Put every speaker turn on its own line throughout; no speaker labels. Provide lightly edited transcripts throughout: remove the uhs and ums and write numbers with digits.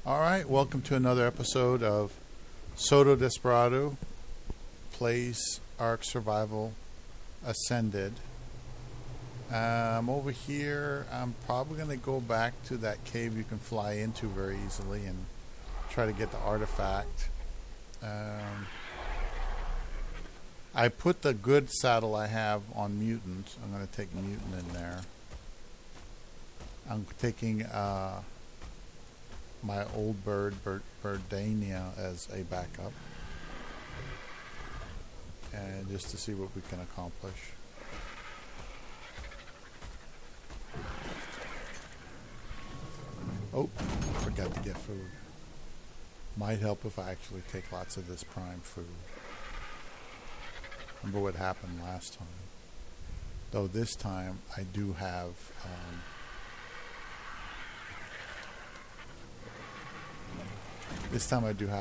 All right, welcome to another episode of Psoto Desperado plays Ark Survival Ascended. Over here, I'm probably going to go back to that cave you can fly into very easily and try to get the artifact. I put the good saddle I have on Mutant. I'm going to take Mutant in there. I'm taking my old bird, Birdania, as a backup. And just to see what we can accomplish. Oh, forgot to get food. Might help if I actually take lots of this prime food. Remember what happened last time. Though this time I do have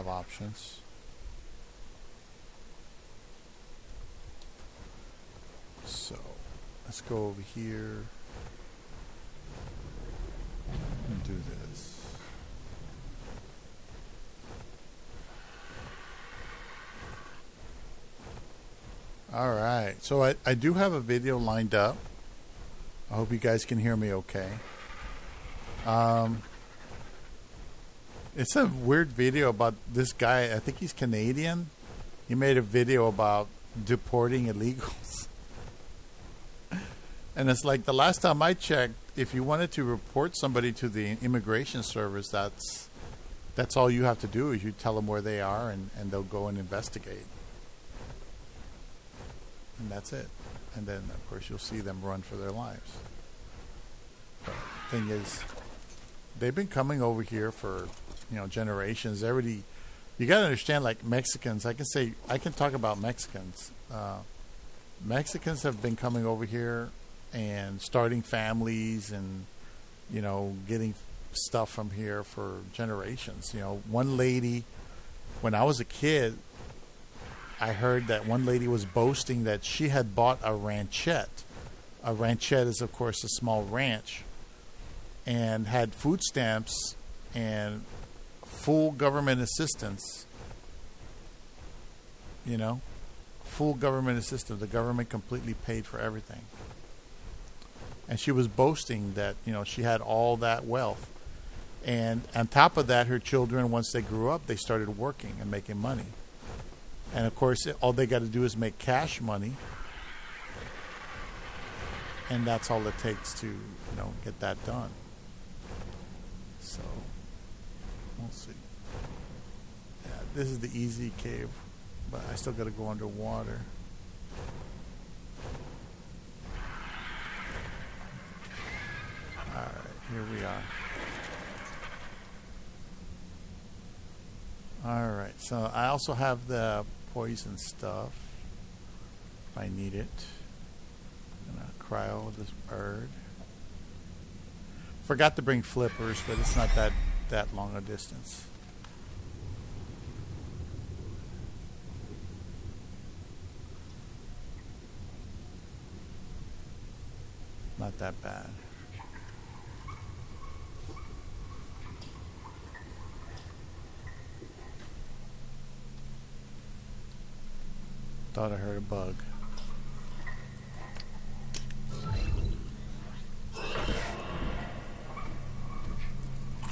options. So let's go over here and do this. Alright, so I do have a video lined up. I hope you guys can hear me okay. It's a weird video about this guy. I think he's Canadian. He made a video about deporting illegals. And it's like the last time I checked, if you wanted to report somebody to the immigration service, that's all you have to do is you tell them where they are and they'll go and investigate. And that's it. And then, of course, you'll see them run for their lives. But the thing is, they've been coming over here for, generations. You got to understand, like Mexicans, I can talk about Mexicans. Mexicans have been coming over here and starting families and, getting stuff from here for generations. One lady, when I was a kid, I heard that one lady was boasting that she had bought a ranchette. A ranchette is, of course, a small ranch, and had food stamps and full government assistance. Full government assistance. The government completely paid for everything. And she was boasting that, she had all that wealth. And on top of that, her children, once they grew up, they started working and making money. And of course, all they got to do is make cash money. And that's all it takes to, get that done. So, we'll see. Yeah, this is the easy cave, but I still got to go underwater. Alright, here we are. Alright, so I also have the poison stuff if I need it. I'm going to cryo this bird. Forgot to bring flippers, but it's not that long a distance. Not that bad. Thought I heard a bug.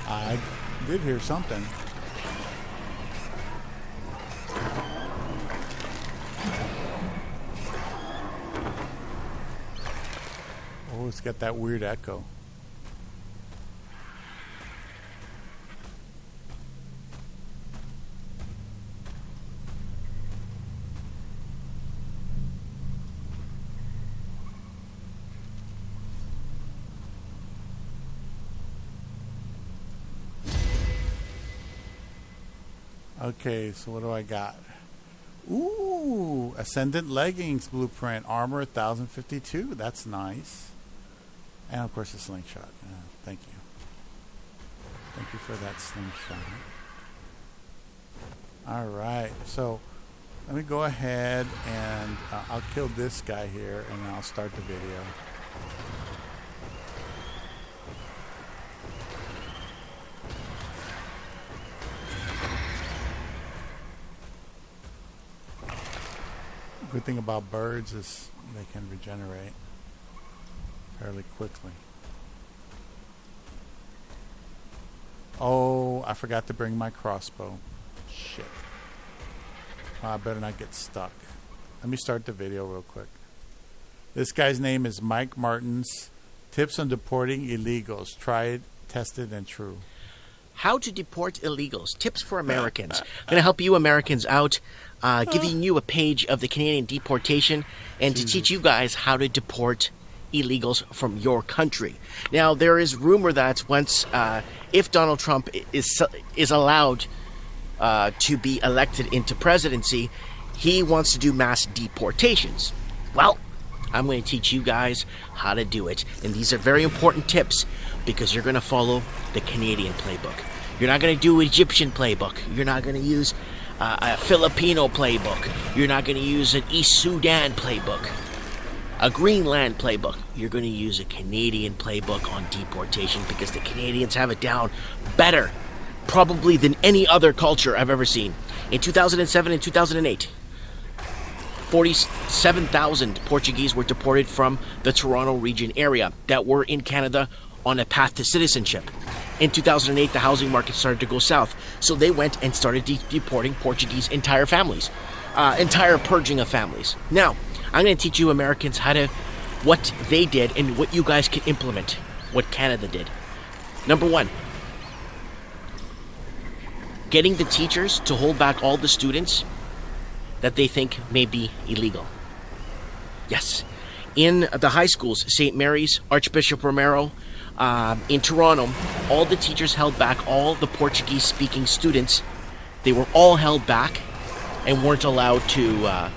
I did hear something. Oh, it's got that weird echo. Okay, so what do I got? Ooh, Ascendant Leggings Blueprint, Armor 1052. That's nice. And of course a slingshot. Thank you. Thank you for that slingshot. Alright, so let me go ahead and I'll kill this guy here and I'll start the video. Good thing about birds is they can regenerate fairly quickly. Oh, I forgot to bring my crossbow. Shit. I better not get stuck. Let me start the video real quick. This guy's name is Mike Martins. Tips on deporting illegals. Tried, tested, and true.
How to deport illegals. Tips for Americans. I'm going to help you Americans out, giving you a page of the Canadian deportation and to teach you guys how to deport illegals from your country. Now, there is rumor that once, if Donald Trump is allowed to be elected into presidency, he wants to do mass deportations. Well, I'm going to teach you guys how to do it. And these are very important tips because you're going to follow the Canadian playbook. You're not going to do Egyptian playbook. You're not going to use a Filipino playbook. You're not going to use an East Sudan playbook, a Greenland playbook. You're going to use a Canadian playbook on deportation because the Canadians have it down better, probably than any other culture I've ever seen. In 2007 and 2008, 47,000 Portuguese were deported from the Toronto region area that were in Canada on a path to citizenship. In 2008, the housing market started to go south, so they went and started deporting Portuguese entire families, entire purging of families. Now, I'm going to teach you Americans what they did and what you guys can implement, what Canada did. Number one, getting the teachers to hold back all the students that they think may be illegal. Yes. In the high schools, St. Mary's, Archbishop Romero, in Toronto, all the teachers held back all the Portuguese-speaking students. They were all held back and weren't allowed to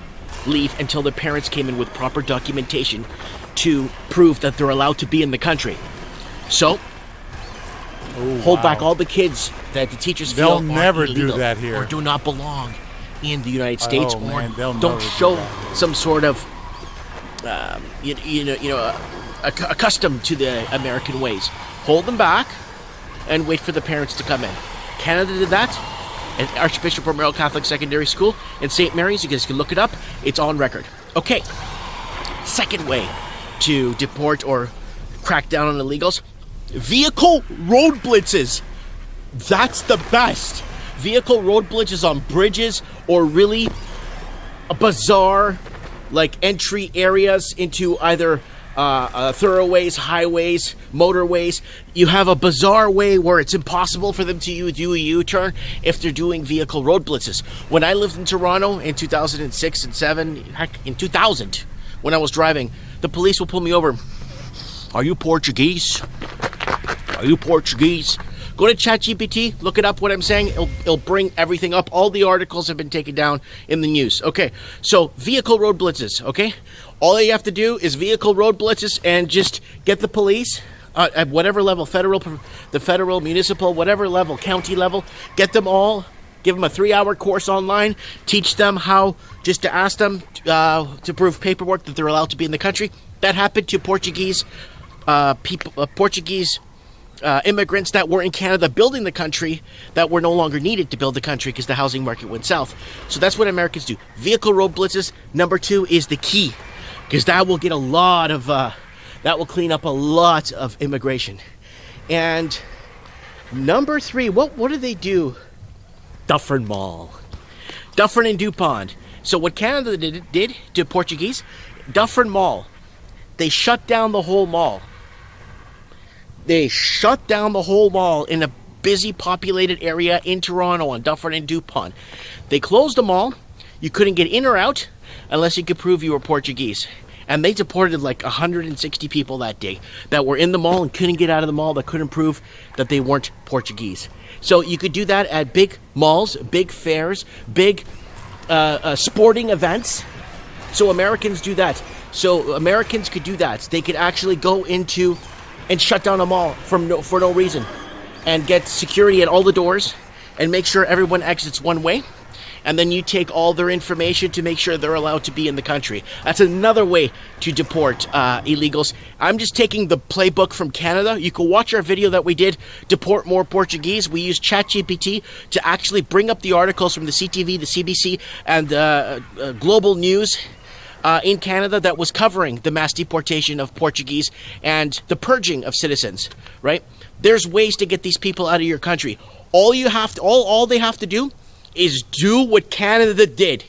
leave until their parents came in with proper documentation to prove that they're allowed to be in the country. So, hold back all the kids that the teachers feel
They'll never
illegal
do that here.
or do not belong in the United States,
Oh, man, they'll
don't
never do
show
that here.
some sort of accustomed to the American ways. Hold them back and wait for the parents to come in. Canada did that at Archbishop Romero Catholic Secondary School in St. Mary's. You guys can look it up. It's on record. Okay. Second way to deport or crack down on illegals: vehicle road blitzes. That's the best. Vehicle road blitzes on bridges or really bizarre entry areas into either thoroughways, highways, motorways. You have a bizarre way where it's impossible for them to do a U-turn if they're doing vehicle road blitzes. When I lived in Toronto in 2006 and 7, heck, in 2000, when I was driving, the police will pull me over. Are you Portuguese? Are you Portuguese? Go to ChatGPT, look it up what I'm saying. It'll bring everything up. All the articles have been taken down in the news. Okay, so vehicle road blitzes, okay? All you have to do is vehicle road blitzes and just get the police at whatever level, the federal, municipal, whatever level, county level, get them all, give them a 3-hour course online, teach them how, just to ask them to prove paperwork that they're allowed to be in the country. That happened to Portuguese immigrants that were in Canada building the country that were no longer needed to build the country because the housing market went south. So that's what Americans do. Vehicle road blitzes. Number 2 is the key, because that will get a lot of that will clean up a lot of immigration. And number 3, what do they do? Dufferin Mall, Dufferin and Dupont. So what Canada did to Portuguese, Dufferin Mall, they shut down the whole mall. They shut down the whole mall in a busy populated area in Toronto on Dufferin and Dupont. They closed the mall. You couldn't get in or out unless you could prove you were Portuguese. And they deported 160 people that day that were in the mall and couldn't get out of the mall, that couldn't prove that they weren't Portuguese. So you could do that at big malls, big fairs, big sporting events. So Americans do that. So Americans could do that. They could actually go into and shut down a mall for no reason and get security at all the doors and make sure everyone exits one way. And then you take all their information to make sure they're allowed to be in the country. That's another way to deport illegals. I'm just taking the playbook from Canada. You can watch our video that we did, Deport More Portuguese. We used ChatGPT to actually bring up the articles from the CTV, the CBC, and Global News in Canada that was covering the mass deportation of Portuguese and the purging of citizens, right? There's ways to get these people out of your country. All they have to do is do what Canada did.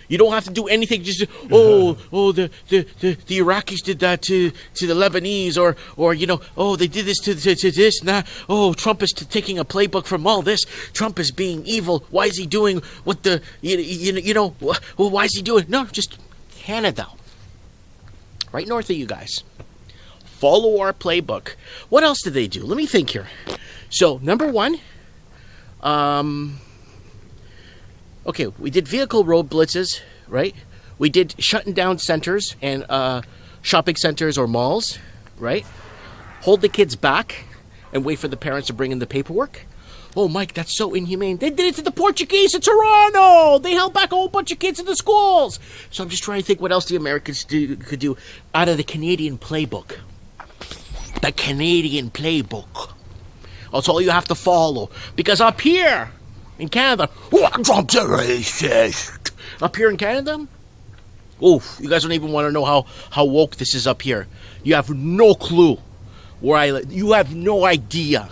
You don't have to do anything. Just the Iraqis did that to the Lebanese, or they did this to this. Nah, Trump is taking a playbook from all this. Trump is being evil. Why is he doing what the why is he doing? No, just Canada, right north of you guys. Follow our playbook. What else did they do? Let me think here. So number one, okay, we did vehicle road blitzes, right? We did shutting down centers and shopping centers or malls, right? Hold the kids back and wait for the parents to bring in the paperwork. Oh, Mike, that's so inhumane. They did it to the Portuguese in Toronto. They held back a whole bunch of kids in the schools. So I'm just trying to think what else the Americans could do out of the Canadian playbook. The Canadian playbook. That's all you have to follow. Because up here in Canada, Trump's a racist. Up here in Canada, you guys don't even want to know how woke this is up here. You have no clue where I live. You have no idea.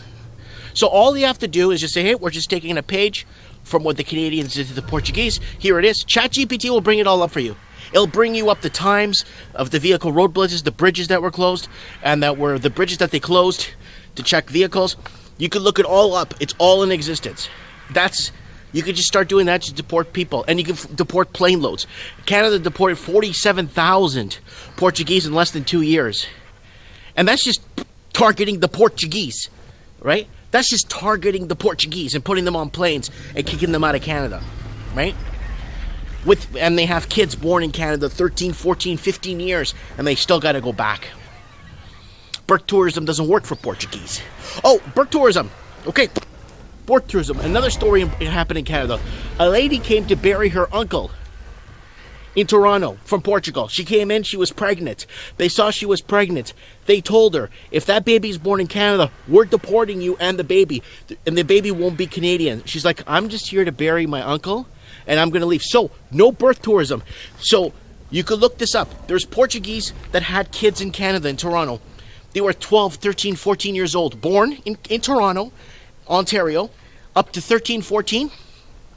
So all you have to do is just say, hey, we're just taking a page from what the Canadians did to the Portuguese. Here it is. ChatGPT will bring it all up for you. It'll bring you up the times of the vehicle road blitzes, the bridges that were closed, and that were the bridges that they closed to check vehicles. You can look it all up. It's all in existence. You could just start doing that to deport people, and you can deport plane loads. Canada deported 47,000 Portuguese in less than 2 years. And that's just targeting the Portuguese, right? That's just targeting the Portuguese and putting them on planes and kicking them out of Canada, right? And they have kids born in Canada 13, 14, 15 years, and they still got to go back. Birth tourism doesn't work for Portuguese. Oh, birth tourism. Okay, birth tourism. Another story happened in Canada. A lady came to bury her uncle in Toronto from Portugal. She came in, she was pregnant. They saw she was pregnant. They told her, if that baby is born in Canada, we're deporting you and the baby won't be Canadian. She's like, I'm just here to bury my uncle, and I'm going to leave. So, no birth tourism. So, you could look this up. There's Portuguese that had kids in Canada, in Toronto. They were 12, 13, 14 years old, born in Toronto, Ontario, up to 13, 14.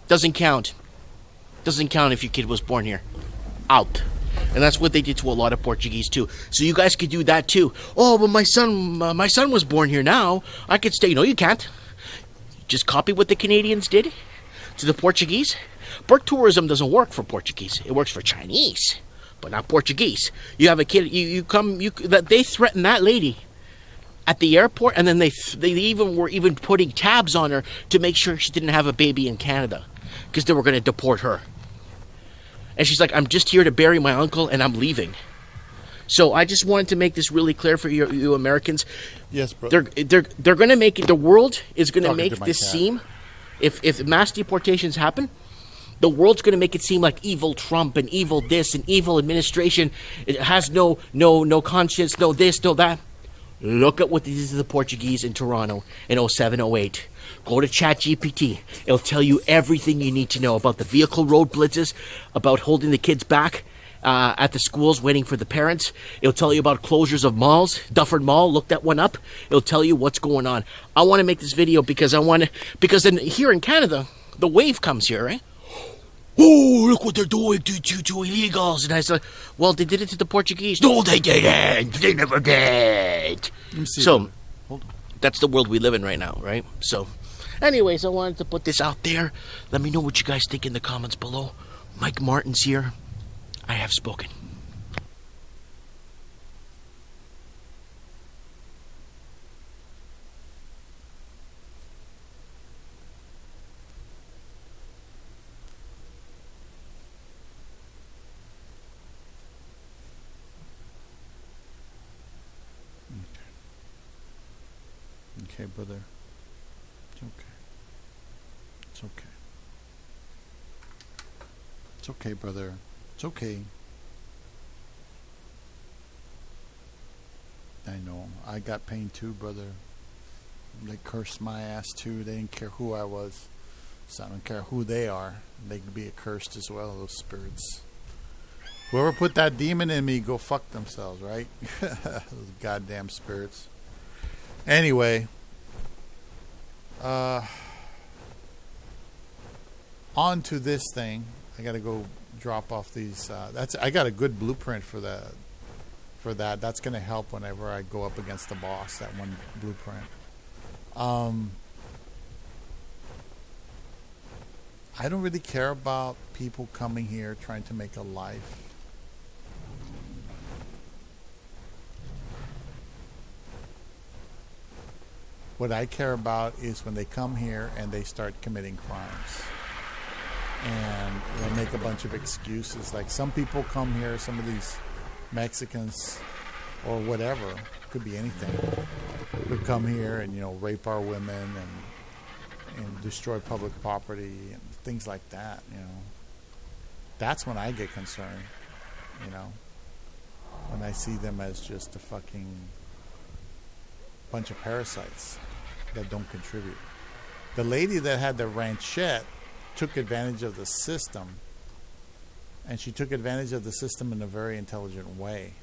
Doesn't count. Doesn't count if your kid was born here. Out. And that's what they did to a lot of Portuguese too. So you guys could do that too. Oh, but my son was born here now. I could stay. No, you can't. Just copy what the Canadians did to the Portuguese. Birth tourism doesn't work for Portuguese. It works for Chinese, but not Portuguese. You have a kid. They threatened that lady at the airport, and then they were putting tabs on her to make sure she didn't have a baby in Canada, because they were going to deport her. And she's like, I'm just here to bury my uncle, and I'm leaving. So I just wanted to make this really clear for you Americans.
Yes, bro.
They're going to make it. The world is going to make this seem, if mass deportations happen, the world's going to make it seem like evil Trump and evil this and evil administration. It has no conscience, no this, no that. Look at what they did to the Portuguese in Toronto in 07, 08. Go to ChatGPT. It'll tell you everything you need to know about the vehicle road blitzes, about holding the kids back at the schools waiting for the parents. It'll tell you about closures of malls. Dufferin Mall, look that one up. It'll tell you what's going on. I want to make this video because then here in Canada, the wave comes here, right? Oh, look what they're doing to illegals. And I said, well, they did it to the Portuguese. No, they didn't. They never did. So, that's the world we live in right now, right? So, anyways, I wanted to put this out there. Let me know what you guys think in the comments below. Mike Martin's here. I have spoken.
Okay, brother. It's okay. It's okay. It's okay, brother. It's okay. I know. I got pain too, brother. They cursed my ass too. They didn't care who I was. So I don't care who they are. They can be accursed as well, those spirits. Whoever put that demon in me, go fuck themselves, right? Those goddamn spirits. Anyway, on to this thing. I got to go drop off these. I got a good blueprint for that. That's going to help whenever I go up against the boss. That one blueprint. I don't really care about people coming here trying to make a life. What I care about is when they come here and they start committing crimes. And they make a bunch of excuses. Like some people come here, some of these Mexicans or whatever, could be anything, would come here and, rape our women and destroy public property and things like that, That's when I get concerned, when I see them as just a fucking bunch of parasites that don't contribute. The lady that had the ranchette took advantage of the system, and she took advantage of the system in a very intelligent way,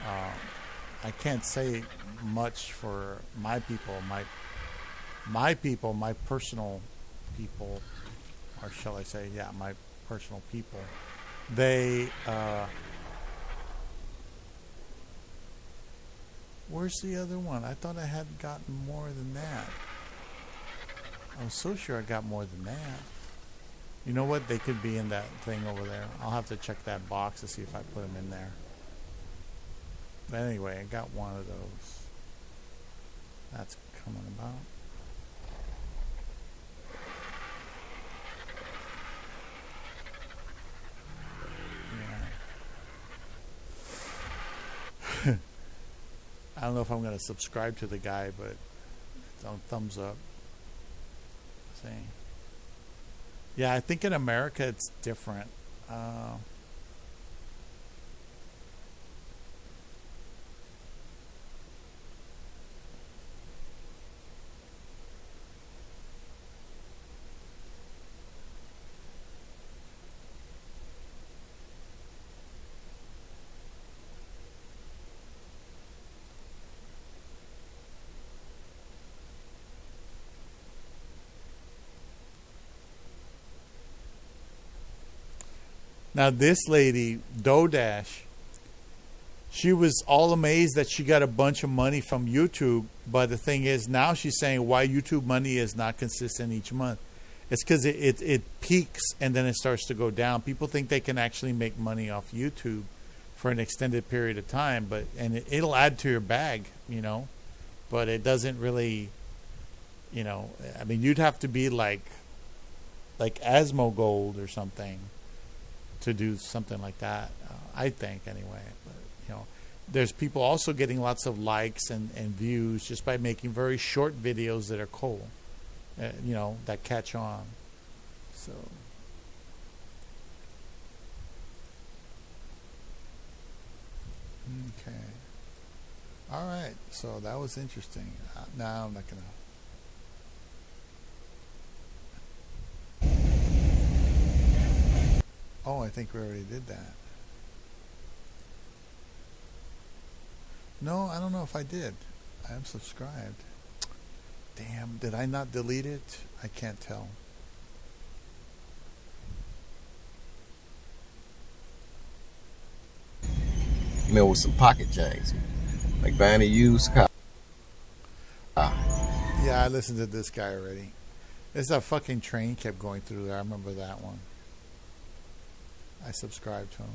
I can't say much for my people, my personal people, or shall I say, my personal people. They, where's the other one? I thought I had gotten more than that. I was so sure I got more than that. You know what? They could be in that thing over there. I'll have to check that box to see if I put them in there. But anyway, I got one of those. That's coming about. Yeah. I don't know if I'm going to subscribe to the guy, but it's on thumbs up. See? Yeah, I think in America it's different. Now this lady, Dodash, she was all amazed that she got a bunch of money from YouTube. But the thing is, now she's saying why YouTube money is not consistent each month. It's because it peaks and then it starts to go down. People think they can actually make money off YouTube for an extended period of time, and it'll add to your bag, but it doesn't really, I mean, you'd have to be like Asmo Gold or something to do something like that, I think anyway. But, there's people also getting lots of likes and views just by making very short videos that are cool, that catch on. So okay, all right. So that was interesting. Now I'm not gonna. Oh, I think we already did that. No, I don't know if I did. I am subscribed. Damn, did I not delete it? I can't tell.
With some pocket change, like buying a used car.
Yeah, I listened to this guy already. There's a fucking train kept going through there. I remember that one. I subscribed to him.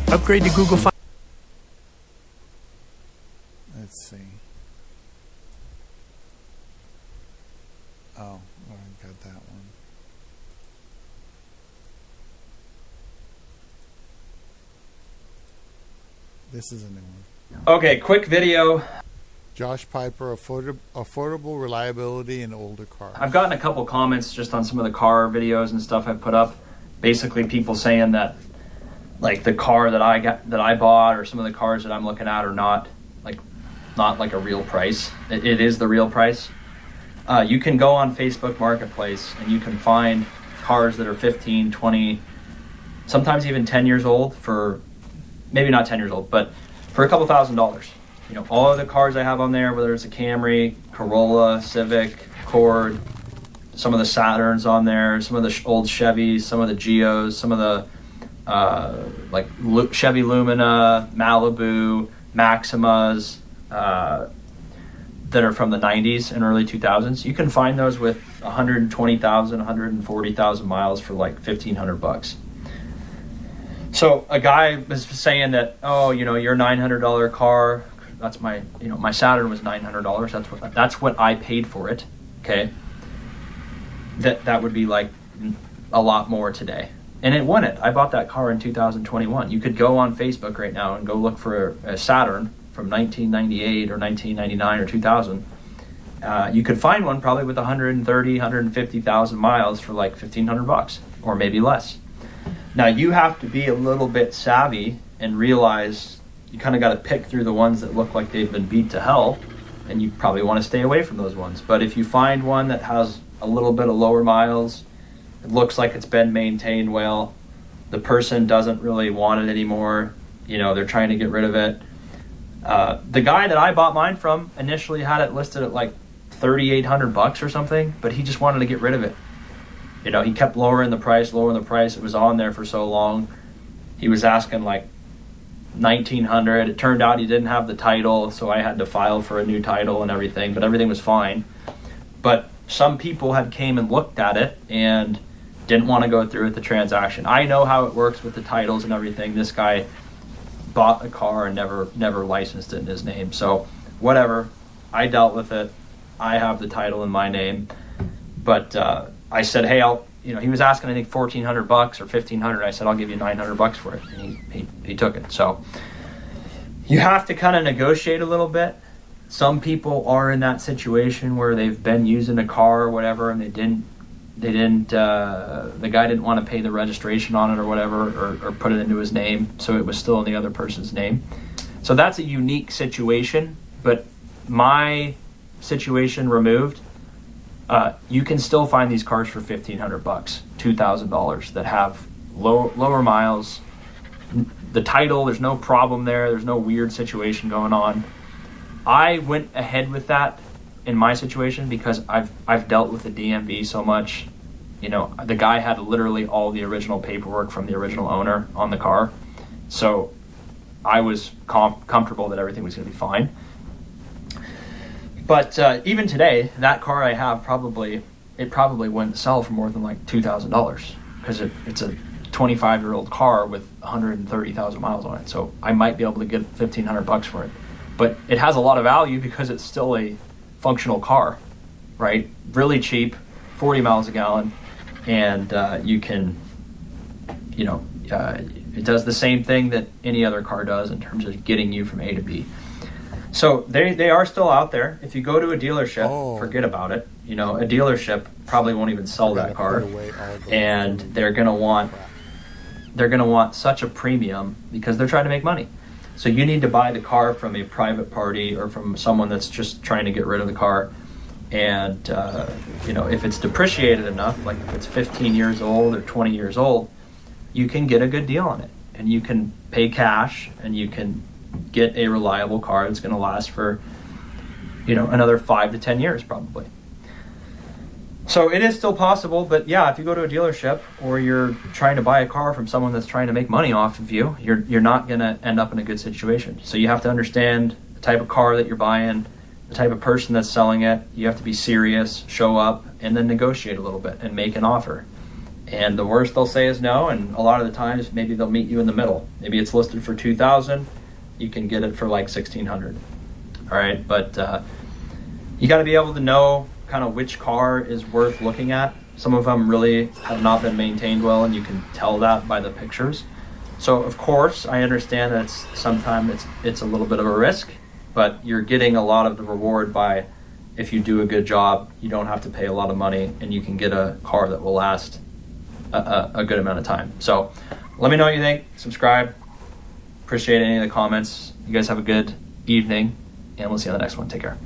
Upgrade to Google Fi.
Let's see. Oh, I got that one. This is a new one.
Okay, quick video.
Josh Piper, affordable reliability in older cars.
I've gotten a couple comments just on some of the car videos and stuff I've put up. Basically, people saying that, like, the car that I bought, or some of the cars that I'm looking at are not like a real price. It is the real price. You can go on Facebook Marketplace and you can find cars that are 15, 20, sometimes even 10 years old for, maybe not 10 years old, but for a couple $1,000s. You know, all of the cars I have on there, whether it's a Camry, Corolla, Civic, Accord, some of the Saturns on there, some of the old Chevys, some of the Geos, some of the Chevy Lumina, Malibu, Maximas, that are from the 90s and early 2000s. You can find those with 120,000, 140,000 miles for like $1,500. So a guy was saying that, oh, you know, your $900 car, that's my, you know, my Saturn was $900. That's what I paid for it. Okay. That would be like a lot more today. And it wouldn't. I bought that car in 2021. You could go on Facebook right now and go look for a Saturn from 1998 or 1999 or 2000. You could find one probably with 130, 150,000 miles for like $1,500 or maybe less. Now you have to be a little bit savvy and realize you kind of got to pick through the ones that look like they've been beat to hell, and you probably want to stay away from those ones. But if you find one that has a little bit of lower miles, it looks like it's been maintained well, the person doesn't really want it anymore, you know, they're trying to get rid of it. The guy that I bought mine from initially had it listed at like $3,800 or something, but he just wanted to get rid of it. You know, he kept lowering the price. It was on there for so long. He was asking like $1,900. It turned out he didn't have the title, so I had to file for a new title and everything, but everything was fine. But some people had came and looked at it and didn't want to go through with the transaction. I know how it works with the titles and everything. This guy bought a car and never licensed it in his name. So whatever, I dealt with it. I have the title in my name, but I said, hey, he was asking I think $1,400 or $1,500. I said, I'll give you $900 for it, and he took it. So you have to kind of negotiate a little bit. Some people are in that situation where they've been using a car or whatever, and the guy didn't want to pay the registration on it or whatever, or put it into his name, so it was still in the other person's name. So that's a unique situation, but my situation removed, you can still find these cars for $1,500, $2,000 that have lower miles. The title, there's no problem there. There's no weird situation going on. I went ahead with that in my situation because I've dealt with the DMV so much. You know, the guy had literally all the original paperwork from the original owner on the car, so I was comfortable that everything was going to be fine. But even today, that car I have probably wouldn't sell for more than like $2,000 because it's a 25-year-old car with 130,000 miles on it. So I might be able to get $1,500 for it. But it has a lot of value because it's still a functional car, right? Really cheap, 40 miles a gallon, and you can, it does the same thing that any other car does in terms of getting you from A to B. So they are still out there. If you go to a dealership, forget about it. You know, a dealership probably won't even sell that car, and they're gonna want such a premium because they're trying to make money. So you need to buy the car from a private party or from someone that's just trying to get rid of the car. And if it's depreciated enough, like if it's 15 years old or 20 years old, you can get a good deal on it, and you can pay cash, and you can get a reliable car that's going to last for another 5 to 10 years probably. So it is still possible, but yeah, if you go to a dealership or you're trying to buy a car from someone that's trying to make money off of you, you're not going to end up in a good situation. So you have to understand the type of car that you're buying, the type of person that's selling it. You have to be serious, show up, and then negotiate a little bit and make an offer. And the worst they'll say is no, and a lot of the times maybe they'll meet you in the middle. Maybe it's listed for $2,000, you can get it for like $1,600. All right, but you got to be able to know kind of which car is worth looking at. Some of them really have not been maintained well, and you can tell that by the pictures. So of course I understand that sometimes it's a little bit of a risk, but you're getting a lot of the reward by, if you do a good job, you don't have to pay a lot of money, and you can get a car that will last a good amount of time. So let me know what you think. Subscribe. Appreciate any of the comments. You guys have a good evening, and we'll see you on the next one. Take care.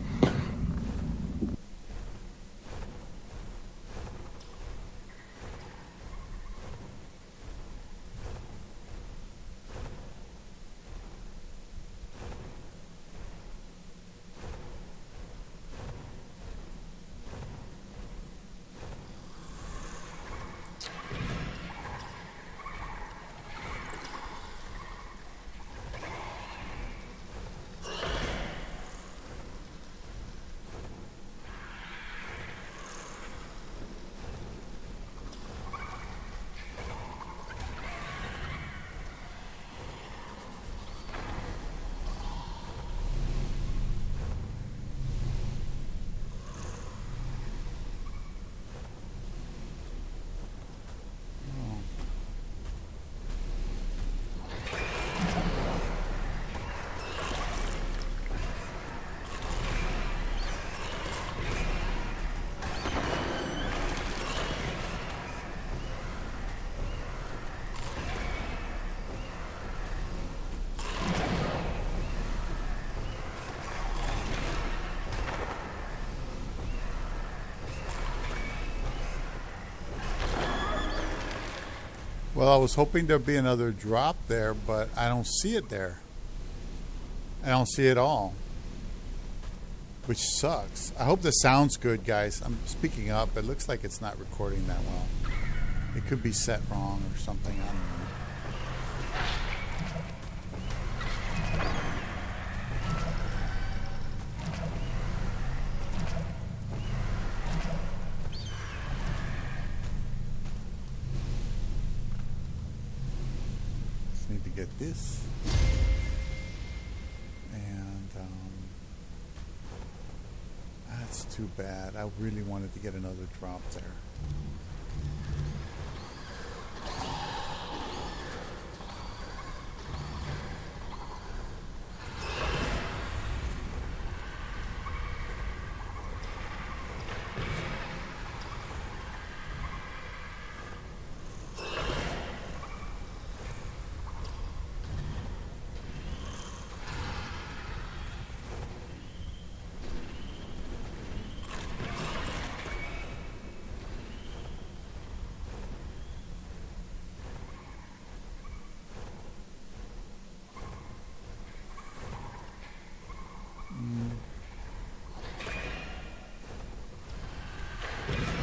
Well, I was hoping there'd be another drop there, but I don't see it there. I don't see it all, which sucks. I hope the sound's good, guys. I'm speaking up. It looks like it's not recording that well. It could be set wrong or something. I don't know. Just need to get this. And that's too bad. I really wanted to get another drop there.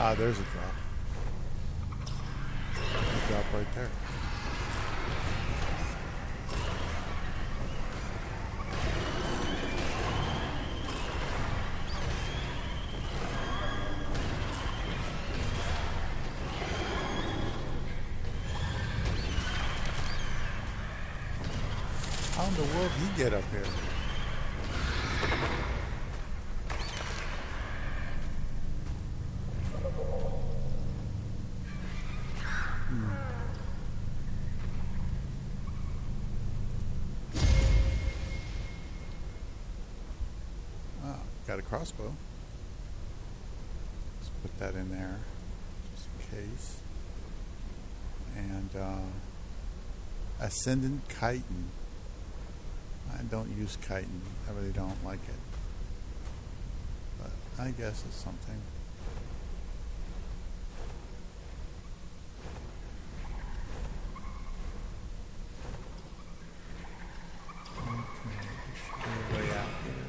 Ah, there's a drop. A drop right there. How in the world did he get up here? Got a crossbow. Let's put that in there just in case. And Ascendant chitin. I don't use chitin. I really don't like it. But I guess it's something. Okay, this should be way out here.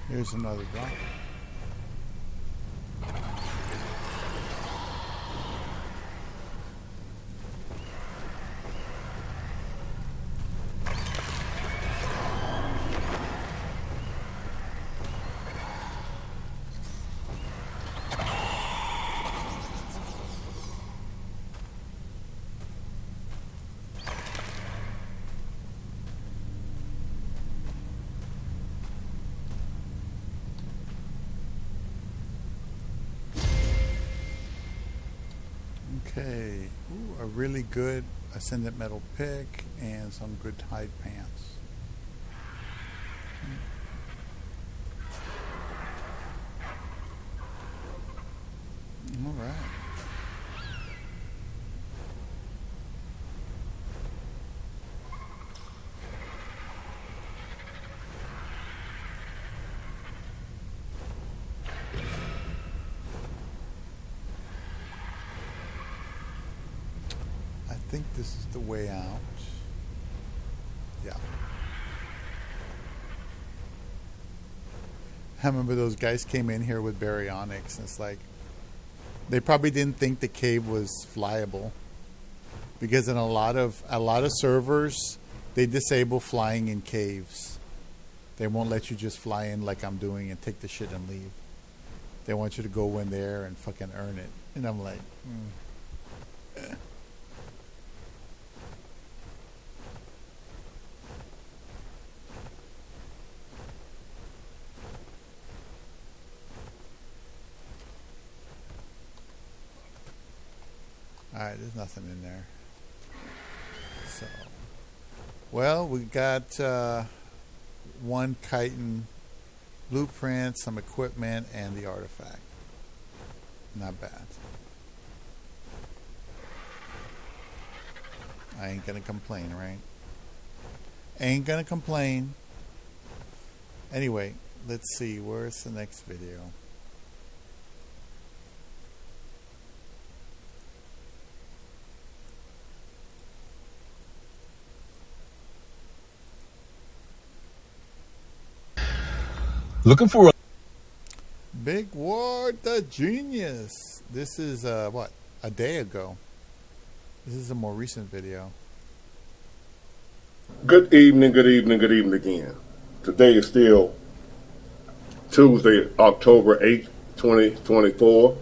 Here's another drop. Okay, ooh, a really good Ascendant metal pick and some good hide pants. All right. I think this is the way out. Yeah. I remember those guys came in here with baryonyx, and it's like they probably didn't think the cave was flyable, because in a lot of servers they disable flying in caves. They won't let you just fly in like I'm doing and take the shit and leave. They want you to go in there and fucking earn it. And I'm like, Alright, there's nothing in there. So, well, we got one chitin blueprint, some equipment, and the artifact. Not bad. I ain't gonna complain, right? Ain't gonna complain. Anyway, let's see. Where's the next video?
Looking for a
Big Ward the Genius. This is what? A day ago. This is a more recent video.
Good evening, good evening, good evening again. Today is still Tuesday, October 8th, 2024.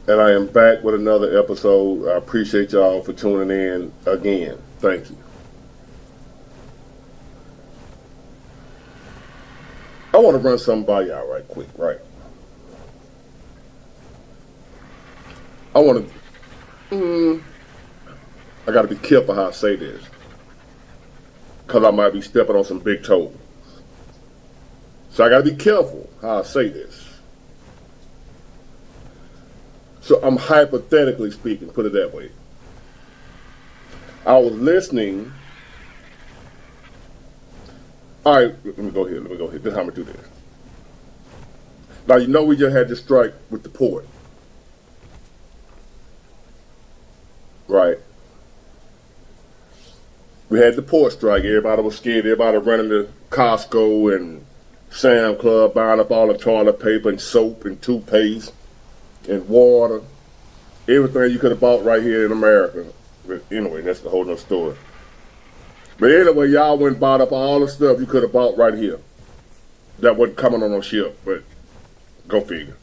And I am back with another episode. I appreciate y'all for tuning in again. Thank you. I want to run something by y'all right quick, right? I want to... I got to be careful how I say this, because I might be stepping on some big toes. So I got to be careful how I say this. So I'm hypothetically speaking, put it that way. I was listening. All right, let me go here. This is how I'm going to do this. Now, you know we just had this strike with the port. Right? We had the port strike. Everybody was scared. Everybody running to Costco and Sam Club, buying up all the toilet paper and soap and toothpaste and water. Everything you could have bought right here in America. But anyway, that's a whole nother story. But anyway, y'all went and bought up all the stuff you could have bought right here. That wasn't coming on no ship, but go figure.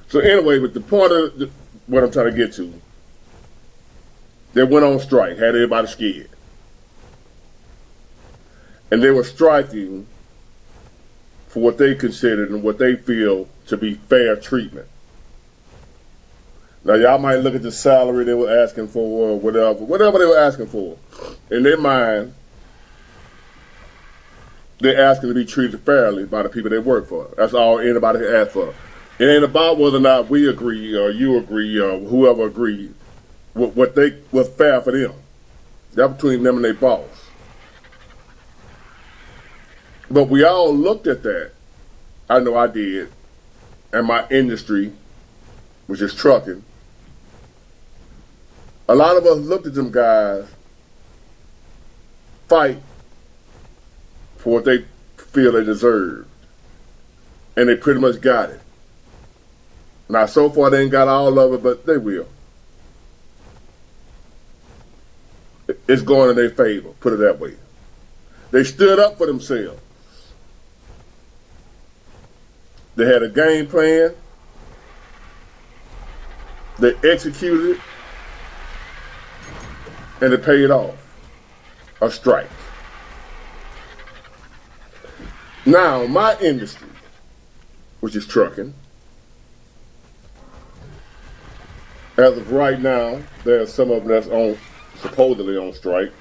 So anyway, with the point of what I'm trying to get to, they went on strike, had everybody scared. And they were striking for what they considered and what they feel to be fair treatment. Now, y'all might look at the salary they were asking for or whatever they were asking for. In their mind, they're asking to be treated fairly by the people they work for. That's all anybody can ask for. It ain't about whether or not we agree or you agree or whoever agreed with what was fair for them. That's between them and their boss. But we all looked at that. I know I did. And my industry, which is trucking, a lot of us looked at them guys fight for what they feel they deserve. And they pretty much got it. Now, so far they ain't got all of it, but they will. It's going in their favor, put it that way. They stood up for themselves. They had a game plan. They executed it. And it paid off. A strike. Now, my industry, which is trucking, as of right now, there's some of them that's supposedly on strike.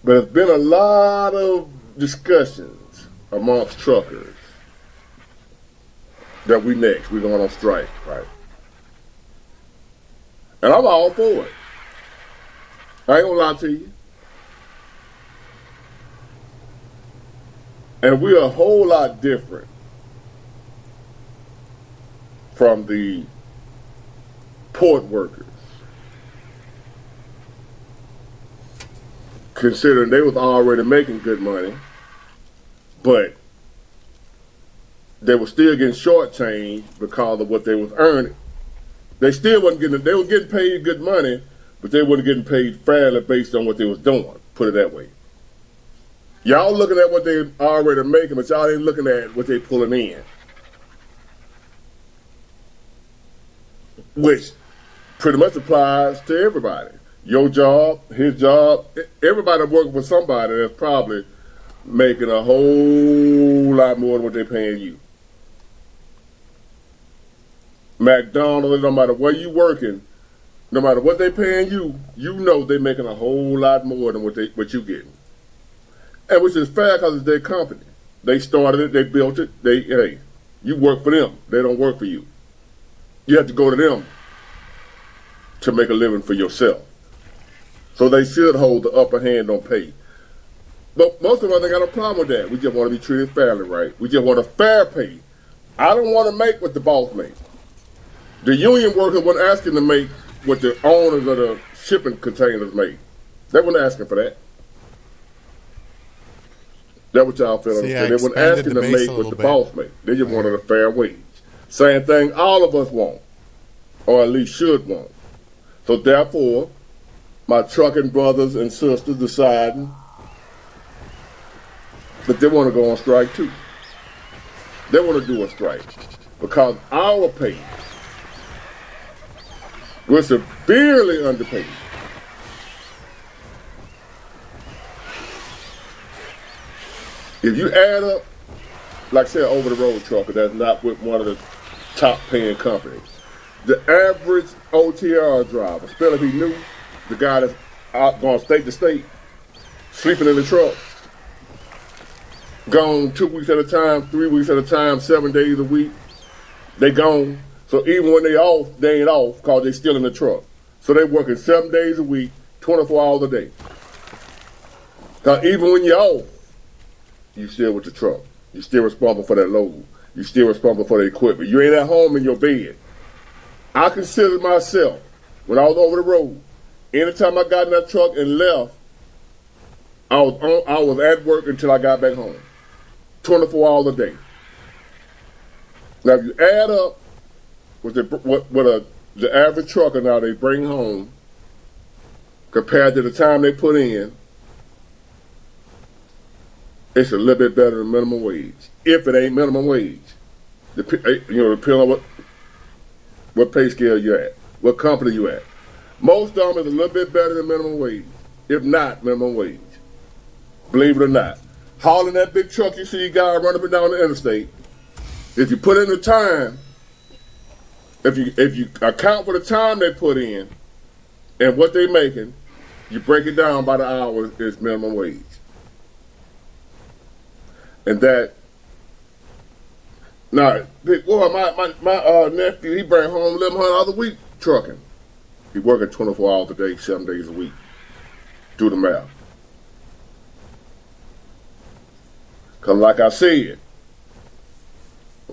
But there's been a lot of discussions amongst truckers that we're going on strike, right? And I'm all for it. I ain't gonna lie to you. And we're a whole lot different from the port workers, considering they was already making good money, but they were still getting shortchanged because of what they was earning. They still wasn't getting, they were getting paid good money, but they wasn't getting paid fairly based on what they was doing, put it that way. Y'all looking at what they already making, but y'all ain't looking at what they pulling in. Which pretty much applies to everybody. Your job, his job, everybody working for somebody that's probably making a whole lot more than what they're paying you. McDonald's, no matter where you working, no matter what they paying you, you know they making a whole lot more than what you getting. And which is fair because it's their company. They started it, they built it, hey, you work for them. They don't work for you. You have to go to them to make a living for yourself. So they should hold the upper hand on pay. But most of us ain't got a problem with that. We just want to be treated fairly, right? We just want a fair pay. I don't want to make what the boss makes. The union workers weren't asking to make what the owners of the shipping containers make. They weren't asking for that. That's what y'all feel.
See,
they weren't asking to make what the boss made. They just wanted a fair wage. Same thing all of us want, or at least should want. So therefore, my trucking brothers and sisters deciding that they want to go on strike too. They want to do a strike because our pay, we're severely underpaid. If you add up, like I said, over-the-road trucker, that's not with one of the top-paying companies. The average OTR driver, especially if he knew, the guy that's out going state to state, sleeping in the truck, gone 2 weeks at a time, 3 weeks at a time, 7 days a week, they gone. So even when they off, they ain't off because they still in the truck. So they working 7 days a week, 24 hours a day. Because even when you're off, you still with the truck. You still responsible for that load. You still responsible for the equipment. You ain't at home in your bed. I consider myself, when I was over the road, anytime I got in that truck and left, I was at work until I got back home. 24 hours a day. Now if you add up what the average trucker now they bring home compared to the time they put in, it's a little bit better than minimum wage. If it ain't minimum wage. Depending on what pay scale you're at, what company you at. Most of them is a little bit better than minimum wage, if not minimum wage. Believe it or not. Hauling that big truck you see a guy running up and down the interstate, if you put in the time, if you account for the time they put in and what they're making, you break it down by the hour, it's minimum wage. And that, now, my nephew, he bring home $1,100 a week trucking. He working 24 hours a day, 7 days a week. Do the math. Because like I said,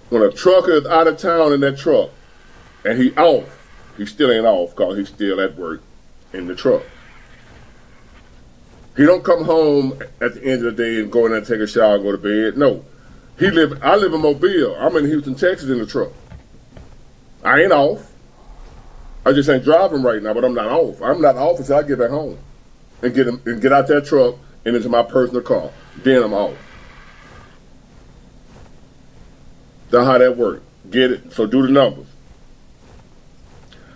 when a trucker is out of town in that truck and he off, he still ain't off because he's still at work in the truck. He don't come home at the end of the day and go in there and take a shower and go to bed. No. I live in Mobile. I'm in Houston, Texas in the truck. I ain't off. I just ain't driving right now, but I'm not off. I'm not off until I get back home and get out that truck and into my personal car. Then I'm off. That's how that works. Get it? So do the numbers.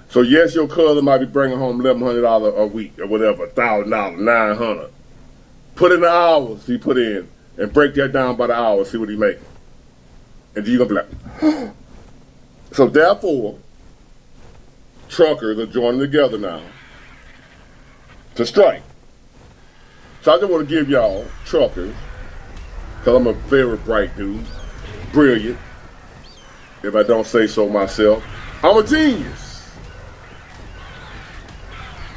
So yes, your cousin might be bringing home $1,100 a week or whatever, $1,000, $900. Put in the hours he put in and break that down by the hour, see what he making. And then you're going to be like, so therefore, truckers are joining together now to strike. So I just want to give y'all, truckers, because I'm a very bright dude, brilliant, if I don't say so myself, I'm a genius.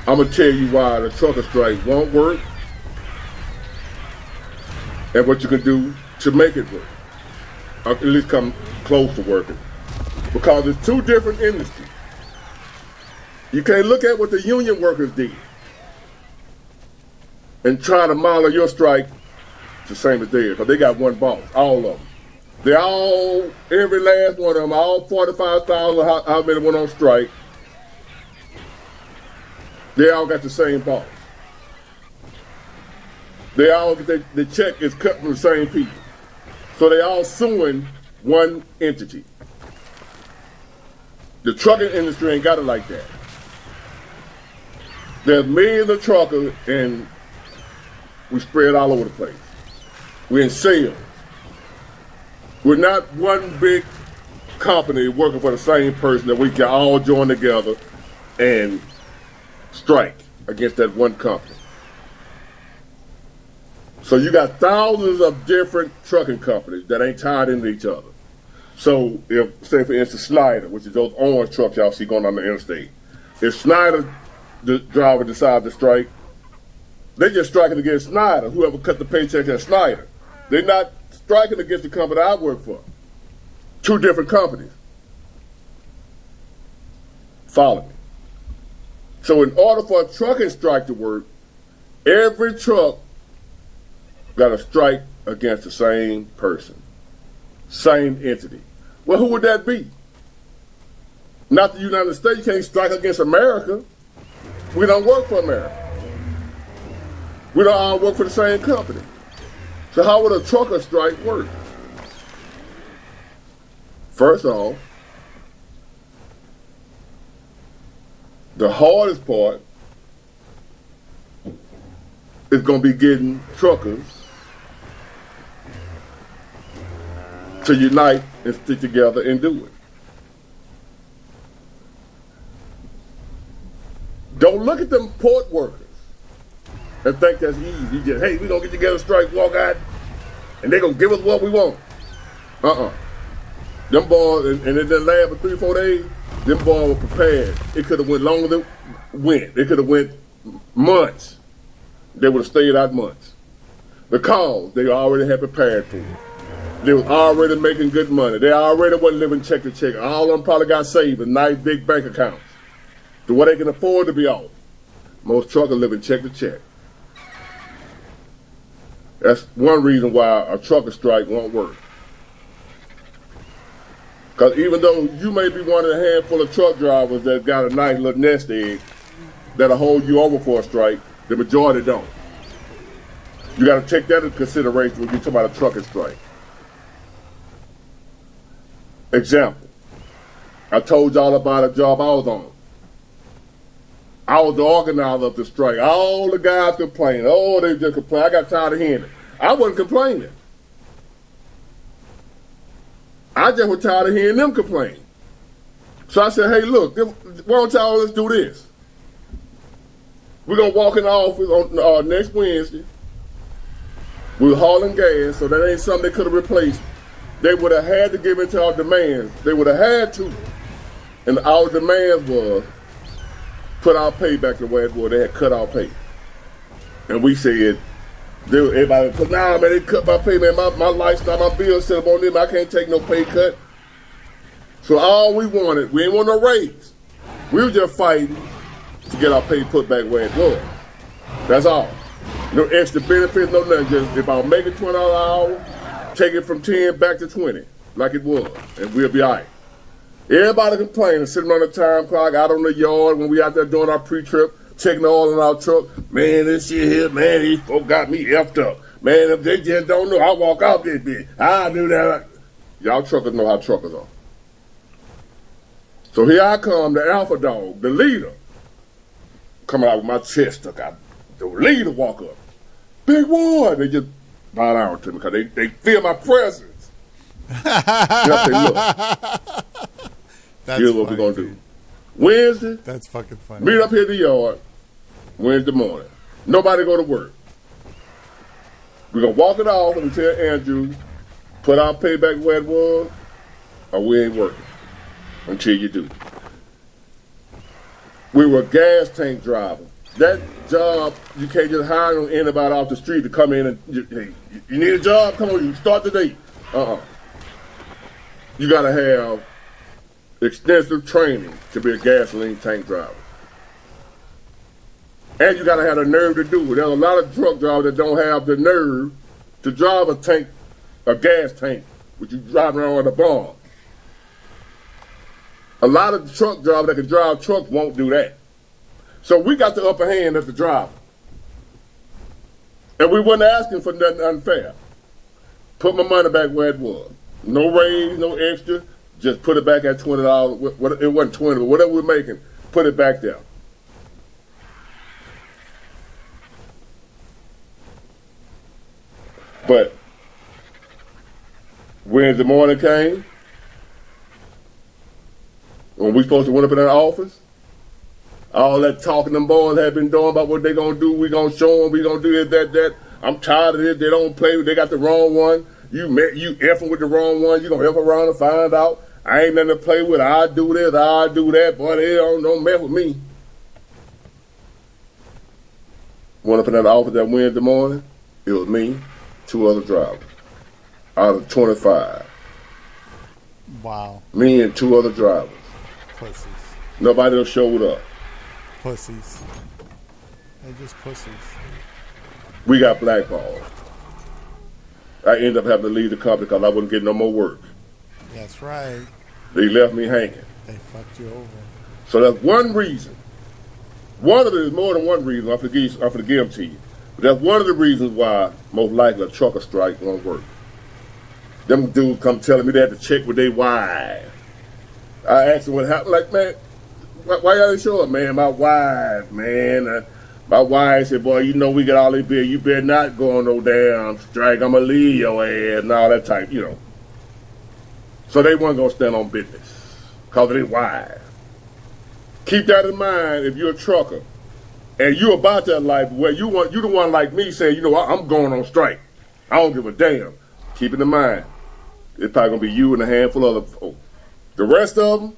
I'm going to tell you why the trucker strike won't work and what you can do to make it work. Or at least come close to working. Because it's two different industries. You can't look at what the union workers did and try to model your strike the same as theirs, because they got one boss, all of them. They all, every last one of them, all 45,000, how many went on strike, they all got the same boss. They all get the check is cut from the same people. So they all suing one entity. The trucking industry ain't got it like that. There's millions of truckers and we spread all over the place. We're in sales. We're not one big company working for the same person that we can all join together and strike against that one company. So you got thousands of different trucking companies that ain't tied into each other. So if, say for instance, Snyder, which is those orange trucks y'all see going on the interstate, If Snyder, the driver, decides to strike, they just striking against Snyder, whoever cut the paycheck at Snyder. They're not striking against the company I work for. Two different companies. Follow me. So in order for a trucking strike to work, every truck got to strike against the same person, same entity. Well, who would that be? Not the United States. You can't strike against America. We don't work for America. We don't all work for the same company. So how would a trucker strike work? First off, the hardest part is going to be getting truckers to unite and stick together and do it. Don't look at them port workers and think that's easy. You just, hey, we're going to get together, strike, walk out, and they're going to give us what we want. Them boys, and it didn't last for 3-4 days, them boys were prepared. It could have went longer than it went. It could have went months. They would have stayed out months. Because they already had prepared for it. They was already making good money. They already wasn't living check to check. All of them probably got saved in nice big bank accounts to what they can afford to be off. Most truckers living check to check. That's one reason why a trucker strike won't work. Because even though you may be one of a handful of truck drivers that got a nice little nest egg that'll hold you over for a strike, the majority don't. You got to take that into consideration when you talk about a trucking strike. Example, I told y'all about a job I was on. I was the organizer of the strike. All the guys complaining. Oh, they just complain. I got tired of hearing it. I wasn't complaining. I just was tired of hearing them complain. So I said, hey, look, why don't y'all let's do this? We're going to walk in the office on next Wednesday. We were hauling gas, so that ain't something they could have replaced. They would have had to give in to our demands. They would have had to. And our demands was put our pay back the way it was. They had cut our pay. And we said, everybody put, nah, man, they cut my pay, man. My lifestyle, my bills set up on them. I can't take no pay cut. So all we wanted, we didn't want no raise. We were just fighting to get our pay put back where it was. That's all. No extra benefits, no nothing. Just if I'm making $20 an hour, take it from 10 back to 20, like it was, and we'll be all right. Everybody complaining, sitting on the time clock, out on the yard when we out there doing our pre-trip, checking the oil in our truck. Man, this shit here, man, these folks got me effed up. Man, if they just don't know, I walk out this bitch. I do that. Y'all truckers know how truckers are. So here I come, the alpha dog, the leader, coming out with my chest stuck out. The leader walk up. Big one. They just bow down to me because they feel my presence. I say, look, here's what we're going to do. Wednesday,
that's fucking funny.
Meet up here at the yard Wednesday morning. Nobody go to work. We're going to walk it off and tell Andrew, put our pay back where it was, or we ain't working until you do. We were gas tank drivers. That job, you can't just hire anybody off the street to come in and, hey, you need a job? Come on, you start today. You got to have extensive training to be a gasoline tank driver. And you got to have the nerve to do it. There's a lot of truck drivers that don't have the nerve to drive a gas tank, which you drive around with a bomb. A lot of truck drivers that can drive trucks won't do that. So we got the upper hand as the driver. And we weren't asking for nothing unfair. Put my money back where it was. No raise, no extra. Just put it back at $20. It wasn't 20, but whatever we're making, put it back there. But Wednesday morning came, when we supposed to went up in that office, all that talking them boys had been doing about what they gonna do, we gonna show them, we gonna do this, that. I'm tired of this. They don't play. They got the wrong one. You effing with the wrong one. You gonna F around and find out. I ain't nothing to play with. I do this. I do that. Boy, they don't mess with me. went up in that office that Wednesday morning. It was me, 2 other drivers out of 25.
Wow.
Me and 2 other drivers.
Pussies.
Nobody else showed up.
Pussies. They're just pussies.
We got blackballed. I ended up having to leave the company because I wasn't getting no more work.
That's right.
They left me hanging.
They fucked you over.
So that's one reason. One of the, there's more than one reason. I'm going to give them to you. But that's one of the reasons why most likely a trucker strike won't work. Them dudes come telling me they had to check with their wife. I asked them what happened. Like, man, why y'all didn't show up, man? My wife, man. My wife said, boy, you know we got all this bill. You better not go on no damn strike. I'm going to leave your ass and all that type, you know. So they weren't going to stand on business because of their wife. Keep that in mind if you're a trucker and you're about that life where you the one like me saying, you know, I'm going on strike. I don't give a damn. Keep it in mind. It's probably going to be you and a handful of other folks. The rest of them,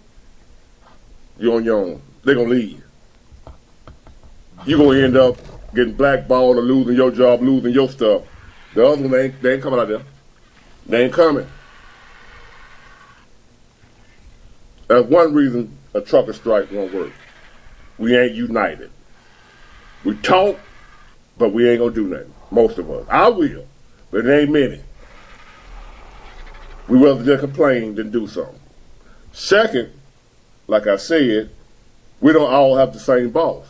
you're on your own. They're going to leave. You're going to end up getting blackballed or losing your job, losing your stuff. The other one, they ain't coming out there. They ain't coming. That's one reason a trucker strike won't work. We ain't united. We talk, but we ain't going to do nothing. Most of us. I will, but it ain't many. We rather just complain than do something. Second, like I said, we don't all have the same boss.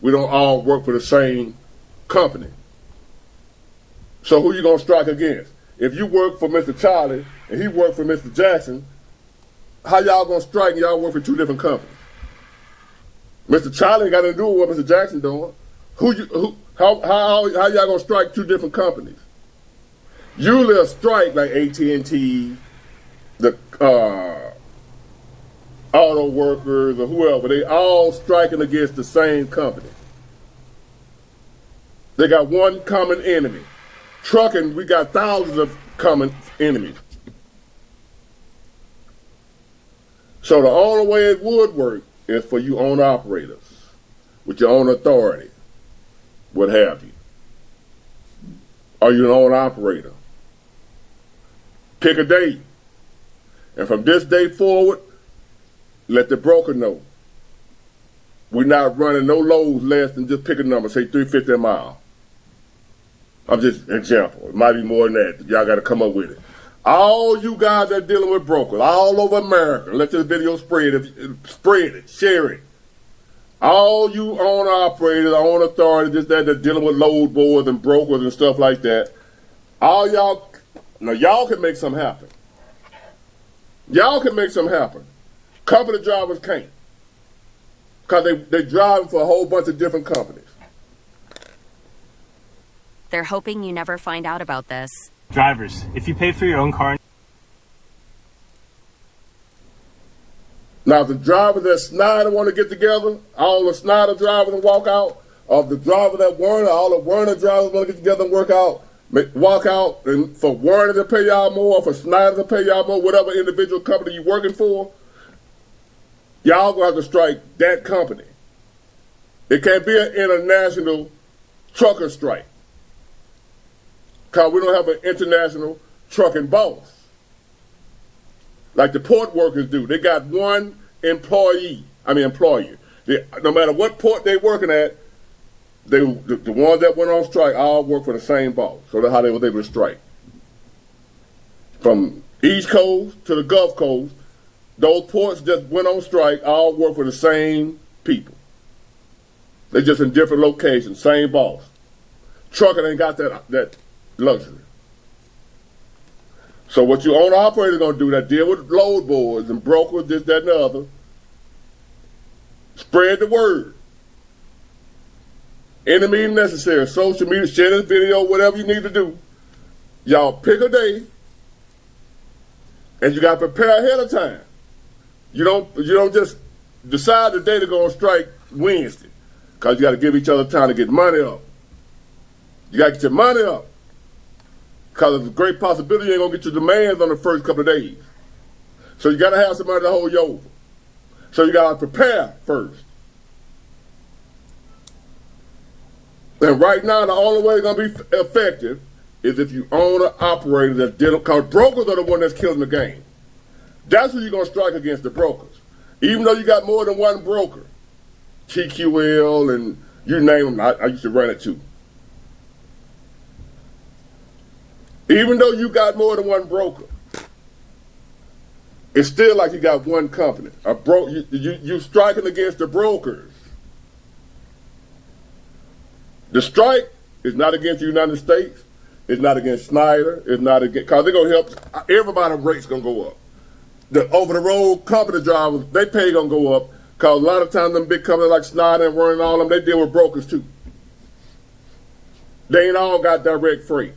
We don't all work for the same company. So who you going to strike against? If you work for Mr. Charlie and he work for Mr. Jackson, how y'all going to strike and y'all work for 2 different companies? Mr. Charlie ain't got nothing to do with what Mr. Jackson doing. How y'all going to strike 2 different companies? Usually a strike like AT&T, the auto workers or whoever, they all striking against the same company. They got one common enemy. Trucking, we got thousands of common enemies. So the only way it would work is for you owner operators with your own authority, what have you. Are you an owner operator? Pick a date. And from this day forward, let the broker know. We're not running no loads less than just pick a number, say 350 a mile. I'm just an example. It might be more than that. Y'all got to come up with it. All you guys that are dealing with brokers all over America, let this video spread it, share it. All you owner operators, owner authorities, this, that are dealing with load boards and brokers and stuff like that, all y'all, now y'all can make something happen. Y'all can make something happen. Company drivers can't. Because they driving for a whole bunch of different companies.
They're hoping you never find out about this.
Drivers, if you pay for your own car...
Now, the drivers that Snyder want to get together, all the Snyder drivers and walk out, or the driver that Werner, all the Werner drivers want to get together and walk out, and for Werner to pay y'all more, or for Snyder to pay y'all more, whatever individual company you're working for, y'all going to have to strike that company. It can't be an international trucker strike. Because we don't have an international trucking boss. Like the port workers do. They got one employer. No matter what port they working at, the ones that went on strike all work for the same boss. So that's how they was able to strike. From East Coast to the Gulf Coast, those ports that went on strike all work for the same people. They're just in different locations, same boss. Trucking ain't got that luxury. So what your owner operator going to do that deal with load boards and brokers, this, that, and the other, spread the word. Any means necessary, social media, share this video, whatever you need to do. Y'all pick a day, and you got to prepare ahead of time. You don't just decide the day to go on strike Wednesday, because you got to give each other time to get money up. You got to get your money up, because there's a great possibility you ain't going to get your demands on the first couple of days. So you got to have somebody to hold you over. So you got to prepare first. And right now, the only way it's going to be effective is if you own an operator that's dealing, because brokers are the one that's killing the game. That's who you're going to strike against, the brokers. Even though you got more than one broker, TQL and you name them, I used to run it too. Even though you got more than one broker, it's still like you got one company. You striking against the brokers. The strike is not against the United States. It's not against Snyder. It's not against, because they're going to help. Everybody's rate's going to go up. The over-the-road company drivers, they pay going to go up, because a lot of times them big companies like Snyder and running all of them, they deal with brokers too. They ain't all got direct freight.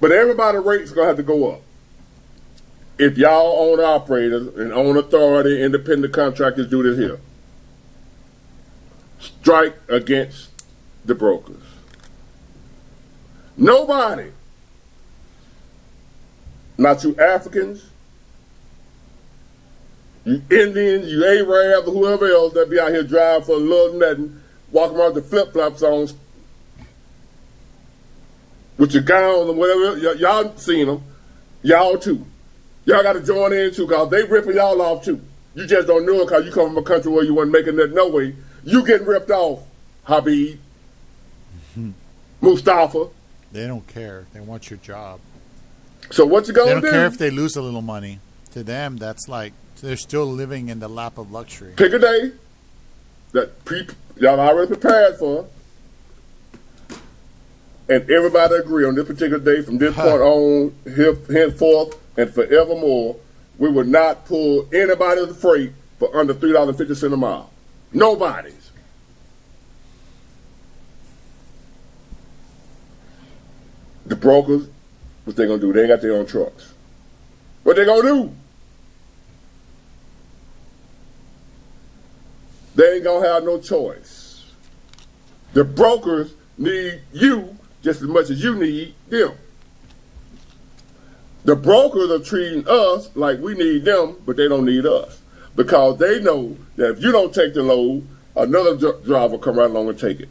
But everybody's rate's going to have to go up. If y'all own operators and own authority, independent contractors do this here. Strike against the brokers. Nobody, not you Africans, you Indians, you Arabs, or whoever else that be out here driving for a little nothing, walking around with the flip-flops on, with your gowns and whatever, y'all seen them, y'all too. Y'all got to join in too, because they ripping y'all off too. You just don't know it because you come from a country where you wasn't making that no way. You getting ripped off, Habib, Mustafa.
They don't care. They want your job.
So what you gonna do?
They don't care if they lose a little money. To them, that's like they're still living in the lap of luxury.
Pick a day that y'all already prepared for, and everybody agree on this particular day from this point on, henceforth and forevermore, we will not pull anybody's freight for under $3.50 a mile. Nobody's. The brokers, what they gonna do? They got their own trucks. What they gonna do? They ain't gonna have no choice. The brokers need you just as much as you need them. The brokers are treating us like we need them, but they don't need us. Because they know that if you don't take the load, another driver will come right along and take it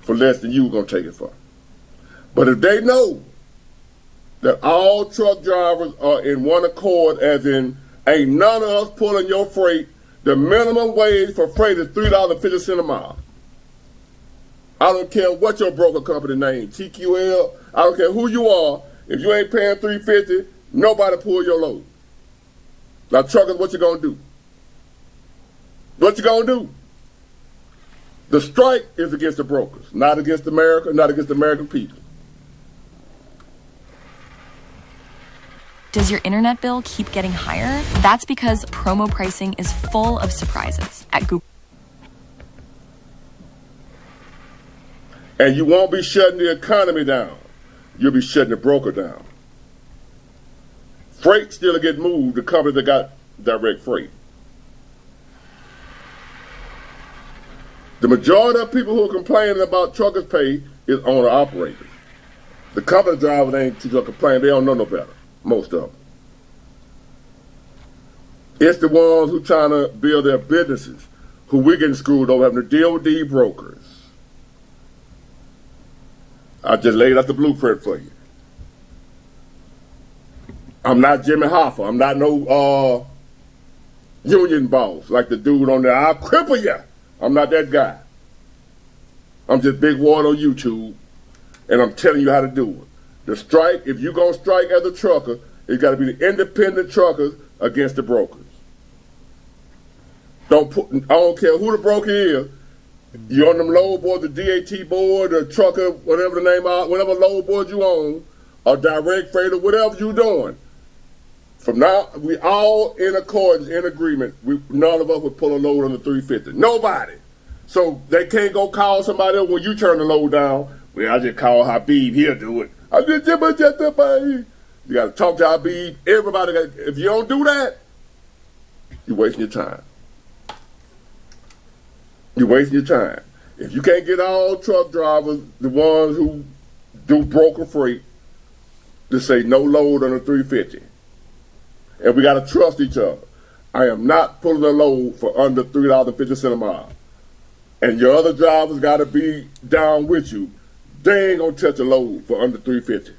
for less than you were going to take it for. But if they know that all truck drivers are in one accord, as in ain't none of us pulling your freight, the minimum wage for freight is $3.50 a mile. I don't care what your broker company name, TQL, I don't care who you are. If you ain't paying $3.50, nobody pull your load. Now, truckers, what you gonna do? What you gonna do? The strike is against the brokers, not against America, not against the American people.
Does your internet bill keep getting higher? That's because promo pricing is full of surprises at Google.
And you won't be shutting the economy down. You'll be shutting the broker down. Freight still get moved to companies that got direct freight. The majority of people who are complaining about truckers' pay is owner-operators. The company drivers ain't too much complaining. They don't know no better, most of them. It's the ones who trying to build their businesses, who we getting screwed over having to deal with these brokers. I just laid out the blueprint for you. I'm not Jimmy Hoffa. I'm not no union boss like the dude on there. I'll cripple you. I'm not that guy. I'm just Big Ward on YouTube, and I'm telling you how to do it. The strike, if you're going to strike as a trucker, it's got to be the independent truckers against the brokers. I don't care who the broker is. You on them load board, the DAT board, the trucker, whatever the name are, whatever load board you own, or direct freight, or whatever you're doing. From now, we all in accordance, in agreement. None of us would pull a load on the 350. Nobody. So they can't go call somebody else when you turn the load down. Well, I just call Habib. He'll do it. You got to talk to Habib. Everybody, if you don't do that, you're wasting your time. You're wasting your time. If you can't get all truck drivers, the ones who do broker freight, to say no load on the 350. And we got to trust each other. I am not pulling a load for under $3.50 a mile. and your other drivers got to be down with you, they ain't gonna touch a load for under 350.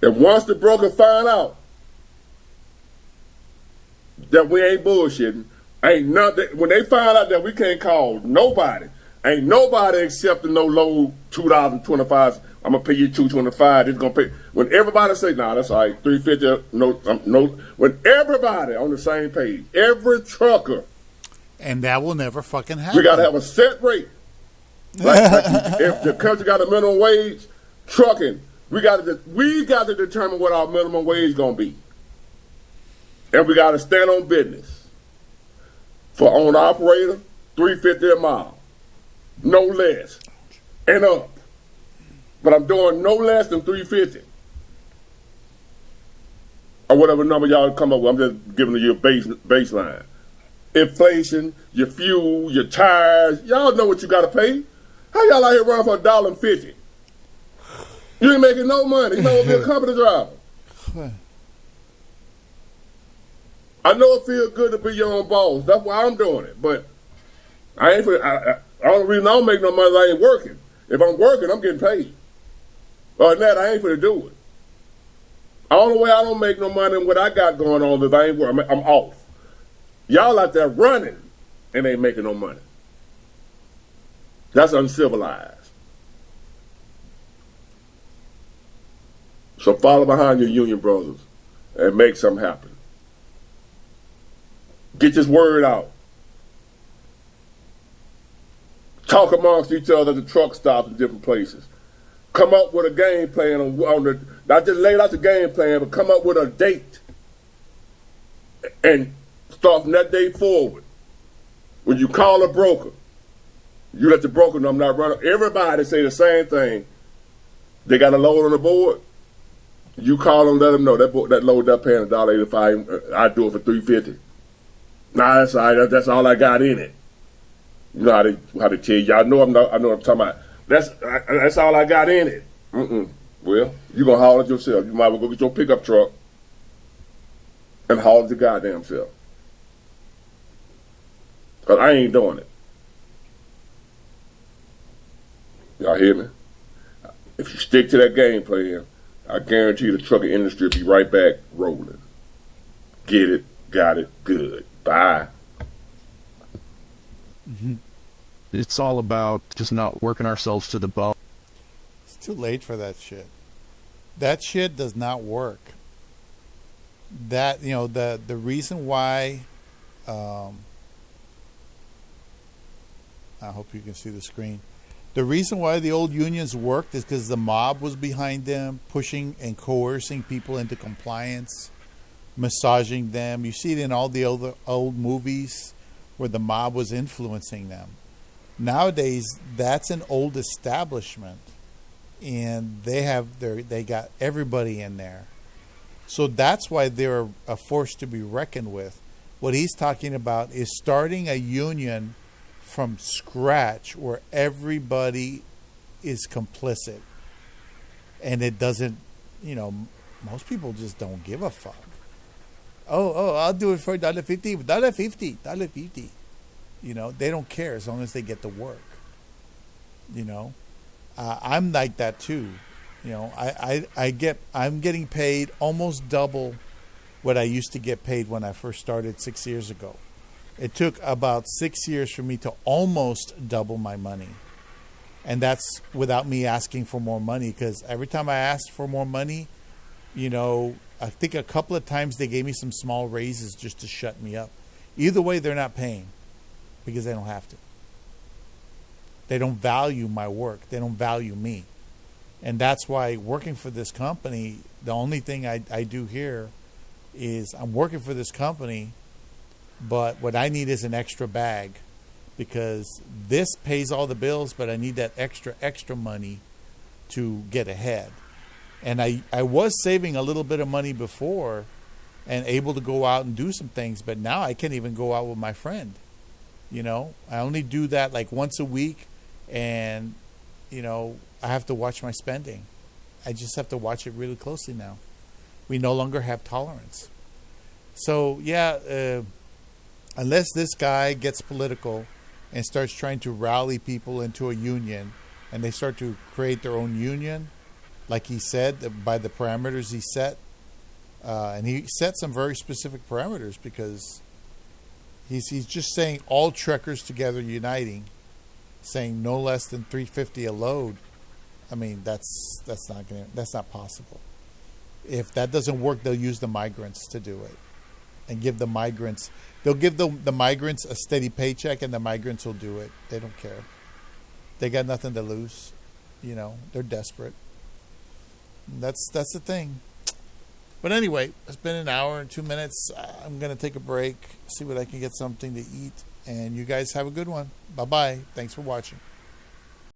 And once the broker find out that we ain't bullshitting, ain't nothing. When they find out that we can't call nobody, ain't nobody accepting no low 2025. I'm gonna pay you 225. It's gonna pay. When everybody say, "Nah, that's all right, 350." No, no. When everybody on the same page, every trucker,
and that will never fucking happen.
we gotta have a set rate. Like if the country got a minimum wage, trucking, we got to determine what our minimum wage gonna be, and we got to stand on business. For owner operator, $3.50 a mile, no less, and up. But I'm doing no less than $3.50, or whatever number y'all come up with. I'm just giving you a baseline. Inflation, your fuel, your tires, y'all know what you got to pay. How y'all out here running for $1.50? You ain't making no money. You know, be a company driver. I know it feels good to be your own boss. That's why I'm doing it. But I ain't. The only reason I don't make no money is I ain't working. If I'm working, I'm getting paid. Other than that, I ain't finna do it. The only way I don't make no money in what I got going on is I ain't working. I'm off. Y'all out there running and ain't making no money. That's uncivilized. So follow behind your union brothers and make something happen. Get this word out. Talk amongst each other at the truck stops in different places. Come up with a game plan on the, not just lay out the game plan, but come up with a date and start from that day forward. When you call a broker, you let the broker know I'm not running. Everybody say the same thing. They got a load on the board. You call them, let them know that load they're paying $1.85. I do it for $3.50. Nah, that's all right. That's all I got in it. You know how to tell you. I know what I'm talking about. That's all I got in it. Well, you gonna haul it yourself. You might as well go get your pickup truck and haul it your goddamn self. Cause I ain't doing it. Y'all hear me? If you stick to that game plan, I guarantee the trucking industry will be right back rolling. Get it, got it, good. Bye.
Mm-hmm. It's all about just not working ourselves to the bone.
It's too late for that shit. That shit does not work. That, you know, the reason why, I hope you can see the screen. The reason why the old unions worked is because the mob was behind them, pushing and coercing people into compliance, massaging them. You see it in all the old movies where the mob was influencing them. Nowadays, that's an old establishment, and they got everybody in there. So that's why they're a force to be reckoned with. What he's talking about is starting a union from scratch where everybody is complicit, and it doesn't, you know, most people just don't give a fuck. Oh, I'll do it for $1.50, $1.50. You know, they don't care as long as they get the work. You know, I'm like that too. You know, I'm getting paid almost double what I used to get paid when I first started 6 years ago. It took about 6 years for me to almost double my money. And that's without me asking for more money, because every time I asked for more money, you know, I think a couple of times they gave me some small raises just to shut me up. Either way, they're not paying because they don't have to. They don't value my work. They don't value me. And that's why working for this company, the only thing I do here is I'm working for this company, but what I need is an extra bag, because this pays all the bills, but I need that extra money to get ahead. And I was saving a little bit of money before and able to go out and do some things, but now I can't even go out with my friend. You know, I only do that like once a week, and, you know, I have to watch my spending. I just have to watch it really closely now. We no longer have tolerance. So, yeah, unless this guy gets political and starts trying to rally people into a union, and they start to create their own union, like he said, by the parameters he set, and he set some very specific parameters, because he's just saying all trekkers together uniting, saying no less than 350 a load. I mean, that's not possible. If that doesn't work, they'll use the migrants to do it, and give the migrants. They'll give the migrants a steady paycheck, and the migrants will do it. They don't care. They got nothing to lose. They're desperate. That's the thing. But anyway, it's been an hour and 2 minutes. I'm going to take a break, see what I can get something to eat. And you guys have a good one. Bye-bye. Thanks for watching.